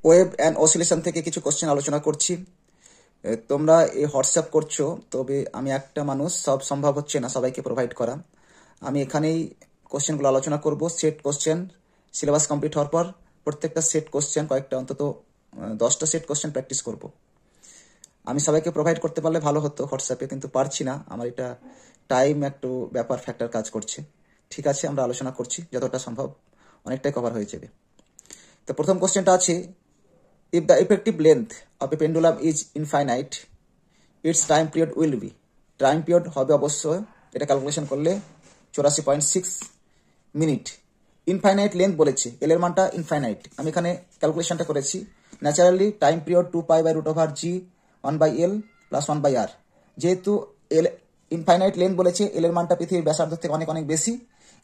Wave and oscillation থেকে কিছু question আলোচনা করছি। তোমরা এই হোয়াটসঅ্যাপ করছো, তবে আমি একটা মানুষ, সব সম্ভব হচ্ছে না সবাইকে প্রোভাইড করা। আমি এখানেই কোশ্চেনগুলো আলোচনা করব। সেট কোশ্চেন সিলেবাস কমপ্লিট হওয়ার পর প্রত্যেকটা সেট কোশ্চেন কয়েকটা অন্তত 10টা সেট কোশ্চেন প্র্যাকটিস করব। আমি সবাইকে প্রোভাইড করতে পারলে ভালো হতো হোয়াটসঅ্যাপে, কিন্তু পারছি না। আমার এটা টাইম একটু ব্যাপার ফ্যাক্টর কাজ করছে। ঠিক আছে, আমরা আলোচনা করছি, যতটা সম্ভব অনেকটাই কভার হয়ে যাবে। তো প্রথম কোশ্চেনটা আছে, if the effective length of a pendulum is infinite, its time period will be, time period হবে অবশ্যই, এটা ক্যালকুলেশন করলে 84.6 মিনিট। ইনফাইনাইট লেন্থ বলেছে, এল এর মানটা ইনফাইনাইট। আমি এখানে ক্যালকুলেশনটা করেছি। Naturally time period 2π/√g 1/l plus 1/r। যেহেতু এল ইনফাইনাইট লেন্থ বলেছে, এল এর মানটা পৃথিবীর ব্যাসার্ধ থেকে অনেক অনেক বেশি।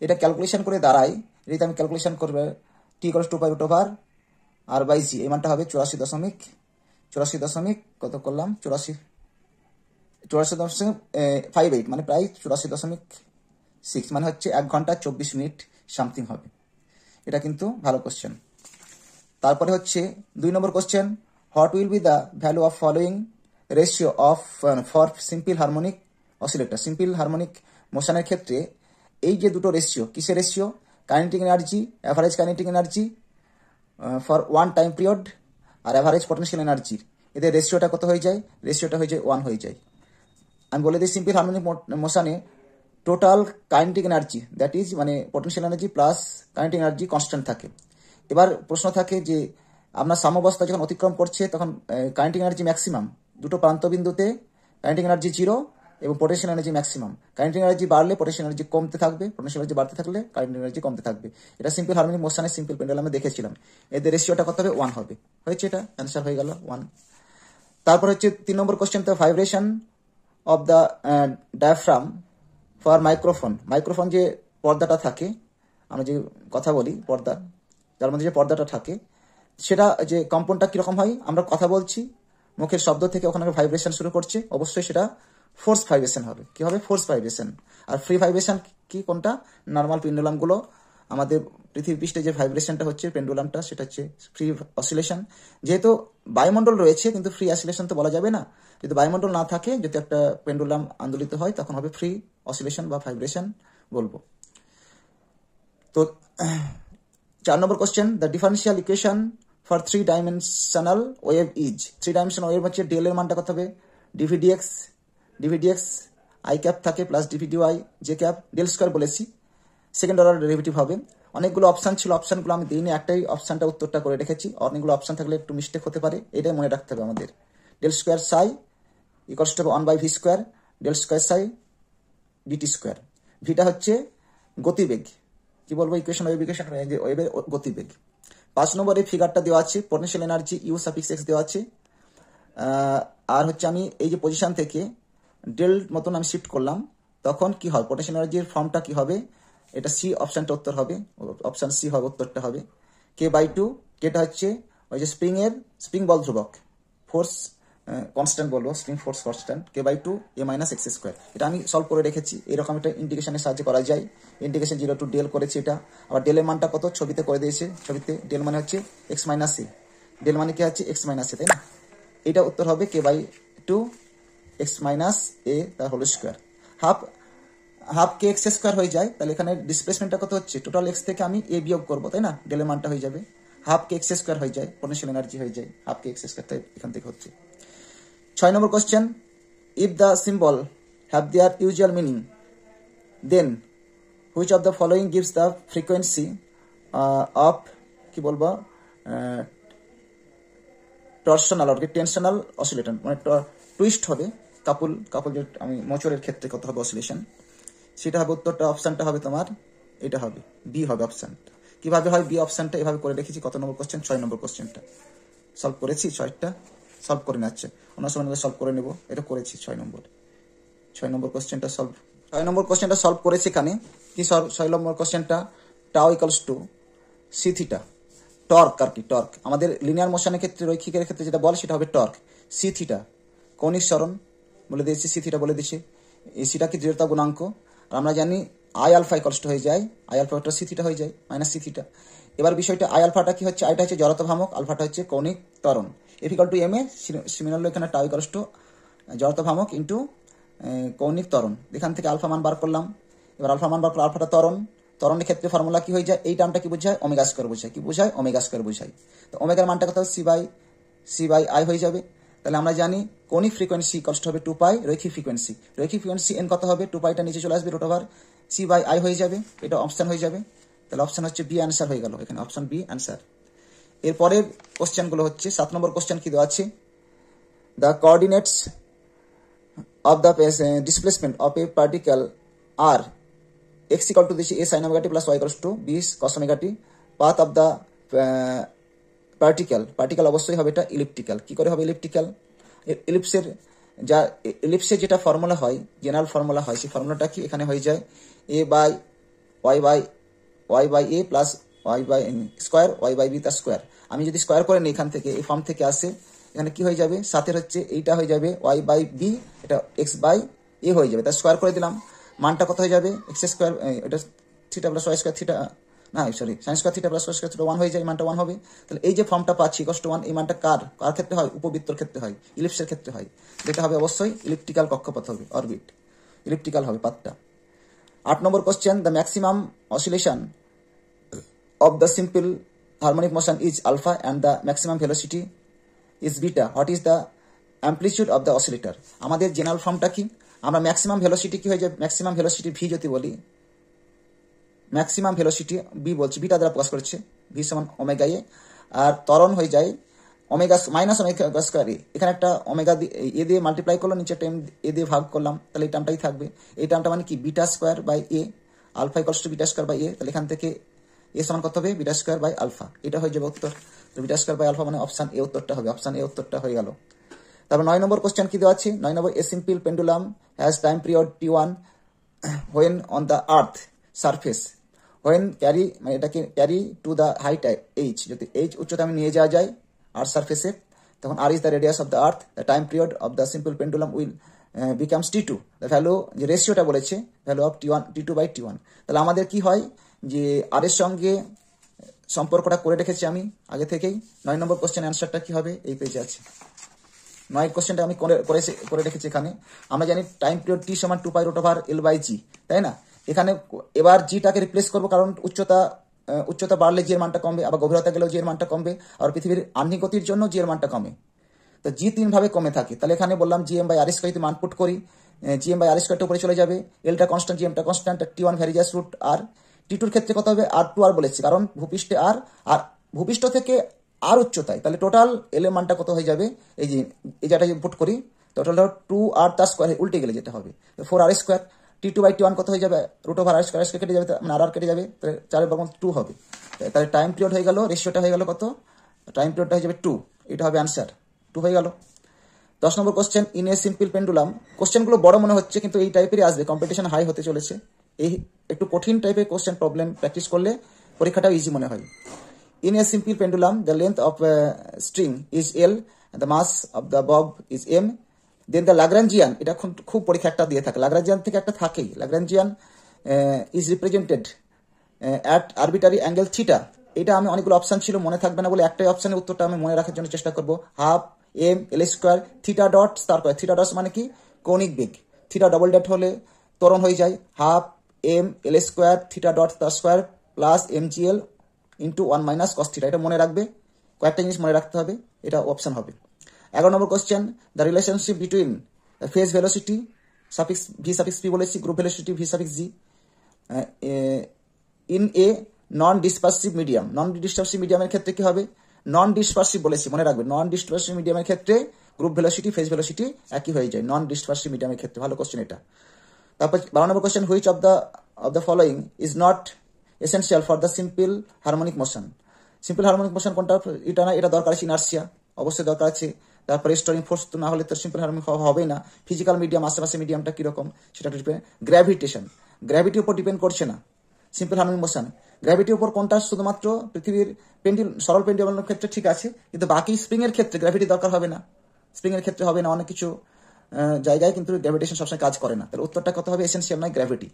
এটা ক্যালকুলেশন করে দাঁড়ায়, যদি আমি ক্যালকুলেশন করবে t = 2π/r/g, এই মানটা হবে 84 দশমিক কত করলাম, 84.58, মানে প্রায় 84.6, মানে হচ্ছে 1 ঘন্টা 24 মিনিট সামথিং হবে। এটা কিন্তু ভালো কোশ্চেন। তারপরে হচ্ছে 2 নম্বর question, what will be the value of following ratio of for simple harmonic oscillator. Simple harmonic মোশনের ক্ষেত্রে এই যে দুটো রেশিও, কিসের ratio? Kinetic energy, average kinetic energy for one time period, আর অ্যাভারেজ পটেনশিয়াল এনার্জির, এদের রেশিওটা কত হয়ে যায়? রেশিওটা হয়ে যায় 1 হয়ে যায়। আমি বলে দিই, সিম্পল হারমোনিক মোশনে total kinetic energy, that is মানে potential energy plus kinetic energy constant থাকে। এবার প্রশ্ন থাকে যে আপনার সাম্যাবস্থা যখন অতিক্রম করছে তখন কাইনেটিক এনার্জি ম্যাক্সিমাম, দুটো প্রান্তবিন্দুতে কাইনেটিক এনার্জি 0 এবং potential energy maximum. Kinetic energy বাড়লে পটেনশিয়াল এনার্জি কমতে থাকবে, পটেনশিয়াল এনার্জি বাড়তে থাকলে কাইনেটিক এনার্জি কমতে থাকবে। এটা সিম্পল হারমোনিক মোশনে সিম্পল পেন্ডুলামে দেখেছিলাম। এদের রেশিওটা কত হবে? 1 হবে। হয়েছে, এটা অ্যান্সার হয়ে গেল 1। তারপর হচ্ছে 3 নম্বর কোশ্চেন, তো vibration of the diaphragm for microphone. Microphone যে পর্দাটা থাকে, আমরা যে কথা বলি পর্দা, যার মধ্যে যে পর্দাটা থাকে, সেটা যে কম্পনটা কীরকম হয়? আমরা কথা বলছি, মুখের শব্দ থেকে ওখানে ভাইব্রেশন শুরু করছে, অবশ্যই সেটা ফোর্স ভাইব্রেশন হবে। কি হবে? Force vibration. আর ফ্রি ভাইব্রেশন কি কোনটা? নর্মাল পেন্ডুলামগুলো, আমাদের পৃথিবী পৃষ্ঠে যে ভাইব্রেশনটা হচ্ছে পেন্ডুলামটা, সেটা হচ্ছে ফ্রি অসিলেশন। যেহেতু বায়ুমণ্ডল রয়েছে, কিন্তু ফ্রি অসিলেশন তো বলা যাবে না। যদি বায়ুমণ্ডল না থাকে, যদি একটা পেন্ডুলাম আন্দোলিত হয়, তখন হবে ফ্রি অসিলেশন বা ভাইব্রেশন বলবো। তো 4 নম্বর question, the differential equation for 3 dimensional wave is. 3 dimensional wave হচ্ছে ডেল এর মানটা কত হবে? ডিভিডিএক্স আই ক্যাপ থাকে plus dv dy J cap, del square বলেছি, সেকেন্ড অর্ডার ডেরিভেটিভ হবে। অনেকগুলো অপশান ছিল, অপশানগুলো আমি দিইনি, একটাই অপশানটা উত্তরটা করে রেখেছি। অনেকগুলো অপশান থাকলে একটু মিস্টেক হতে পারে, এটাই মনে রাখতে হবে আমাদের। Del square psi equals to 1/v square, del square psi dt square. ভিটা হচ্ছে গতিবেগ, কি বলবো, ইকুয়েশন ওয়েভ ইকুয়েশন, ওয়েভের গতিবেগ। 5 নম্বরে ফিগারটা দেওয়া আছে, potential energy U suffix x দেওয়া আছে। আর হচ্ছে আমি এই যে পজিশন থেকে ডেল মতন আমি শিফট করলাম, তখন কি হয়, পটেনশিয়াল এনার্জির ফর্মটা কি হবে? এটা সি অপশানটা উত্তর হবে, অপশান সি হবে উত্তরটা হবে। k/2, কেটা হচ্ছে ওই যে স্প্রিং বল ধ্রুবক, ফোর্স কনস্ট্যান্ট বলবো, spring force constant, k/2 a - x square. এটা আমি সলভ করে রেখেছি। এরকম একটা ইন্টিগ্রেশনের সাহায্যে করা যায়। ইন্টিগ্রেশন 0 টু ডেল করেছি এটা। আবার ডেলের মানটা কত ছবিতে করে দিয়েছে, ছবিতে ডেল মানে হচ্ছে x - a, ডেল মানে কি হচ্ছে x - a, তাই না? এটা উত্তর হবে k/2 x - a তার হোল স্কোয়ার। হাফ কে এক্স স্কোয়ার হয়ে যায়, তাহলে এখানে ডিসপ্লেসমেন্টটা কত হচ্ছে? টোটাল এক্স থেকে আমি এ বিয়োগ করবো, তাই না? ডেলের মানটা হয়ে যাবে হাফ কে এক্স স্কোয়ার হয়ে যায়, পটেনশিয়াল এনার্জি হয়ে যায় হাফ কে এক্স স্কোয়ার, তাই এখান থেকে হচ্ছে। 6 নম্বর question, if the symbol have their usual meaning, then which of the following gives the frequency of, কি বলবো, টর্শনাল আর কি টেনশনাল অসিলেটর, মানে টুইস্ট হবে, কাপল যে আমি মোচরের ক্ষেত্রে কত হবে অসিলেশন, সেটা হবে উত্তরটা, অপশানটা হবে তোমার, এটা হবে বি হবে অপশানটা। কিভাবে হয় বি অপশানটা? এভাবে করে রেখেছি। কত নম্বর কোশ্চেন? 6 নম্বর কোশ্চেনটা সলভ করেছি, 6টা সলভ করে নিচ্ছে, অন্য সময় সলভ করে নেবো, এটা করেছি 6 নম্বর কোশ্চেনটা সলভ। 6 নম্বর কোশ্চেনটা সলভ করেছি। এখানে কি 6 নম্বর কোশ্চেনটা, tau equals to C theta, torque আর কি, টর্ক আমাদের লিনিয়ার মোশনের ক্ষেত্রে, রৈখিকের ক্ষেত্রে যেটা বলে সেটা হবে টর্ক। সি থিটা কৌণিক সরণ বলে দিয়েছি, সি থিটা বলে দিচ্ছি, এই সিটা কি দৃঢ়তা গুণাঙ্ক, আর আমরা জানি আই আলফা ইকুয়ালস টু হয়ে যায়, আই আলফা সি থিটা হয়ে যায় মাইনাস সি থিটা। এবার বিষয়টা আই আলফাটা কি হচ্ছে, আইটা হচ্ছে জড়তা ভ্রামক, আলফাটা হচ্ছে কৌণিক ত্বরণ। এফিকাল টু এম এ সিমিলারলি এখানে টাউ ইকুয়ালস টু জড়তা ভ্রামক ইন্টু কৌণিক ত্বরণ। এখান থেকে আলফা মান বার করলাম। এবার আলফা মান বার করলে আলফাটা ত্বরণ, ত্বরণের ক্ষেত্রে ফর্মুলা কি হয়ে যায়, এই টার্মটা কি বোঝায়, ওমেগা স্কোয়ার বোঝায়। কি বোঝায়, ওমেগা স্কোয়ার বোঝায়। তো ওমেগার মানটা কত হবে, সি বাই আই হয়ে যাবে। তাহলে আমরা জানি কৌণিক ফ্রিকোয়েন্সি কষ্ট হবে 2 পাই, রৈখিক ফ্রিকোয়েন্সি এন কত হবে, 2 পাইটা নিচে চলে আসবে, root over C by I হয়ে যাবে। এটা অপশন হয়ে যাবে। তাহলে অপশন হচ্ছে বি অ্যান্সার হয়ে গেল, এখানে অপশন বি অ্যান্সার। এরপরের কোশ্চেনগুলো হচ্ছে 7 নম্বর কোশ্চেন কি দেওয়া আছে, the coordinates of the displacement of a particle are x equal to this a sin omega t plus y equals to b cos omega t, path of the particle অবশ্যই হবে এটা elliptical. কি করে হবে elliptical, ইলিপসের যেটা formula হয়, general formula হয়, সেই ফর্মুলাটা কি এখানে হয়ে যায় a by y by a plus y by square y by b তার স্কোয়ার। আমি যদি স্কোয়ার করে নিই এখান থেকে, এই ফর্ম থেকে আসে, এখানে কি হয়ে যাবে, সাথের হচ্ছে এইটা হয়ে যাবে y বাই b, এটা x বাই a হয়ে যাবে, তার স্কোয়ার করে দিলাম। মানটা কত হয়ে যাবে, এক্স স্কোয়ার, এটা theta plus Y square theta, না sorry sine square theta plus Y square theta 1 হয়ে যায়, মানটা 1 হবে। তাহলে এই যে ফর্মটা পাচ্ছি কষ্ট 1, এই মানটা কার ক্ষেত্রে হয়, উপবৃত্তর ক্ষেত্রে হয়, ইলিপসের ক্ষেত্রে হয়, যেটা হবে অবশ্যই ইলিপ্টিক্যাল কক্ষপথ হবে, অরবিট ইলিপ্টিক্যাল হবে পাথটা। 8 নম্বর question, the maximum oscillation of the simple harmonic motion is alpha and the maximum velocity is beta. What is the amplitude of the oscillator? আমাদের জেনারেল ফর্মটা কি, আমরা ম্যাক্সিমাম ভেলোসিটি কি হয়ে যাবে, ম্যাক্সিমাম ভেলোসিটি ভি যদি বলি, ম্যাক্সিমাম ভেলোসিটি বি বলছি, বিটা দ্বারা প্রকাশ করছে, ভি সমান ওমেগা এ, আর ত্বরণ হয়ে যায় ওমেগা মাইনাস ওমেগা স্কোয়ার এ। এখানে একটা ওমেগা এ দিয়ে মাল্টিপ্লাই করলাম, নিচে টাইম এ দিয়ে ভাগ করলাম, তাহলে এই টার্মটাই থাকবে। এই টার্মটা মানে কি, beta square by A, alpha equals to beta square by A. তাহলে এখান থেকে এ সমান কত হবে, বিটা স্কোয়ার বাই আলফা, এটা হয়ে যাবে উত্তর। তো বিটা স্কোয়ার বাই আলফা মানে অপশন এ উত্তরটা হবে, অপশন এ উত্তরটা হয়ে গেল। তারপর 9 নম্বর কোশ্চেন কি দেওয়া আছে, 9 নম্বর, a simple pendulum has time period t1 when on the earth surface, when carry মানে এটাকে carry to the height h, যদি h উচ্চতা আমি নিয়ে যাওয়া যায় আর্থ সারফেসে, তখন r is the radius of the earth, the time period of the simple pendulum will becomes t2, the value, যে রেশিওটা বলেছে value of t2 by t1। তাহলে আমাদের কি হয় যে আর এর সঙ্গে সম্পর্কটা করে রেখেছি আমি আগে থেকেই। 9 নম্বর কোশ্চেন অ্যান্সারটা কি হবে, এই পেজে আছে। 9 কোশ্চেনটা আমি করে রেখেছি এখানে। আমরা জানি টাইম পিরিয়ড টি সমান 2 পাই রুট ওভার এল বাই জি, তাই না। এখানে এবার জিটাকে রিপ্লেস করবো, কারণ উচ্চতা বাড়লে জি এর মানটা কমবে, আবার গভীরতা গেলেও জি এর মানটা কমবে, আর পৃথিবীর আহ্নিক গতির জন্য জি এর মানটা কমে। তো জি 3 ভাবে কমে থাকে। তাহলে এখানে বললাম G M by R square, মান পুট করি, জি এম বাই আর স্কোয়ারটা উপরে চলে যাবে, এলটা কনস্ট্যান্ট, জি এমটা কনস্ট্যান্ট, টি1 ভ্যারিজাস রুট আর। টি2 এর ক্ষেত্রে কত হবে, আর2 আর বলেছি, কারণ ভূপৃষ্ঠে আর ভূপৃষ্ঠ থেকে আর উচ্চতায়, তাহলে টোটাল এল এর মানটা কত হয়ে যাবে, এই যে এই যেটা পুট করি, টোটাল 2 আর তার স্কোয়ার উল্টে গেলে যেটা হবে 4 আর স্কোয়ার, টি2 বাই টি1 কত হয়ে যাবে, রুট ওভার আর স্কোয়ার কেটে যাবে, মানে আর কেটে যাবে, তাহলে 4 বর্গ 2 হবে। তাহলে টাইম পিরিয়ড হয়ে গেল, রেশিওটা হয়ে গেল কত, টাইম পিরিয়ডটা হয়ে যাবে 2, এটা হবে অ্যান্সার, 2 হয়ে গেল। 10 নম্বর question, in a simple pendulum, কোশ্চেনগুলো বড় মনে হচ্ছে কিন্তু এই টাইপেরই আসবে, কম্পিটিশন হাই হতে চলেছে। এই একটু কঠিন টাইপের কোশ্চেন প্রবলেম প্র্যাকটিস করলে পরীক্ষাটাও ইজি মনে হয়। In a simple pendulum the length of string is L, the mass of the bob is M, then the Lagrangian, এটা খুব পরীক্ষা একটা দিয়ে থাকে, ল্যাগ্রাঞ্জিয়ান থেকে একটা থাকেই, Lagrangian is represented at arbitrary angle theta. এটা আমি অনেকগুলো অপশন ছিল, মনে থাকবে না বলে একটাই অপশনের উত্তরটা আমি মনে রাখার জন্য চেষ্টা করবো, half M L square theta dot star করে, থিটা ডট মানে কি কৌণিক বেগ, থিটা ডবল ডট হলে ত্বরণ হয়ে যায় half M L square theta dot তার square plus M G L into 1 minus cos theta. এটা মনে রাখবে, কয়েকটা জিনিস মনে রাখতে হবে, এটা অপশন হবে। 11 নম্বর question, the relationship between phase velocity suffix V suffix P বলেছি, group velocity V suffix G, in a non dispersive medium. Non dispersive মিডিয়ামের ক্ষেত্রে কি হবে, নন ডিসপারসিভ বলেছি, মনে রাখবে, নন ডিসপারসিভ মিডিয়ামের ক্ষেত্রে গ্রুপ ভেলোসিটি ফেজ ভেলোসিটি একই হয়ে যায় নন ডিসপারসিভ মিডিয়ামের ক্ষেত্রে। ভালো কোশ্চেন এটা। তারপর 12 নম্বর question, which of the following is not essential for the simple harmonic motion. Simple harmonic motion কোনটা, এটা না, এটা দরকার আছে ইনার্সিয়া, অবশ্যই দরকার আছে। তারপরে স্টোরিং ফোর্স তো না হলে তো সিম্পল হারমোনিক হবেই না। ফিজিক্যাল মিডিয়াম, আশেপাশে মিডিয়ামটা কিরকম সেটা ডিপেন্ড। গ্র্যাভিটেশন, গ্র্যাভিটির উপর ডিপেন্ড করছে না সিম্পল হারমোনিক মোশন। গ্র্যাভিটির উপর কোনটা, শুধুমাত্র পৃথিবীর সরল পেন্ডুলামের ক্ষেত্রে ঠিক আছে, কিন্তু বাকি স্প্রিং এর ক্ষেত্রে গ্র্যাভিটি দরকার হবে না, স্প্রিং এর ক্ষেত্রে হবে না, অনেক কিছু জায়গায় কিন্তু গ্র্যাভিটেশন সবসময় কাজ করে না। তাহলে উত্তরটা কত হবে, এসেনশিয়াল নয় গ্র্যাভিটি,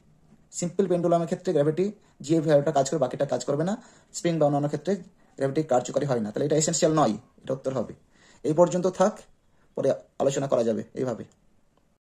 সিম্পল পেন্ডুলামের ক্ষেত্রে গ্র্যাভিটি যে ভ্যালুটা কাজ করবে বাকিটা কাজ করবে না, স্প্রিং বা অন্যান্য ক্ষেত্রে গ্র্যাভিটি কার্যকরী হয় না। তাহলে এটা এসেনশিয়াল নয়, এটা উত্তর হবে। এই পর্যন্ত থাক, পরে আলোচনা করা যাবে এইভাবে।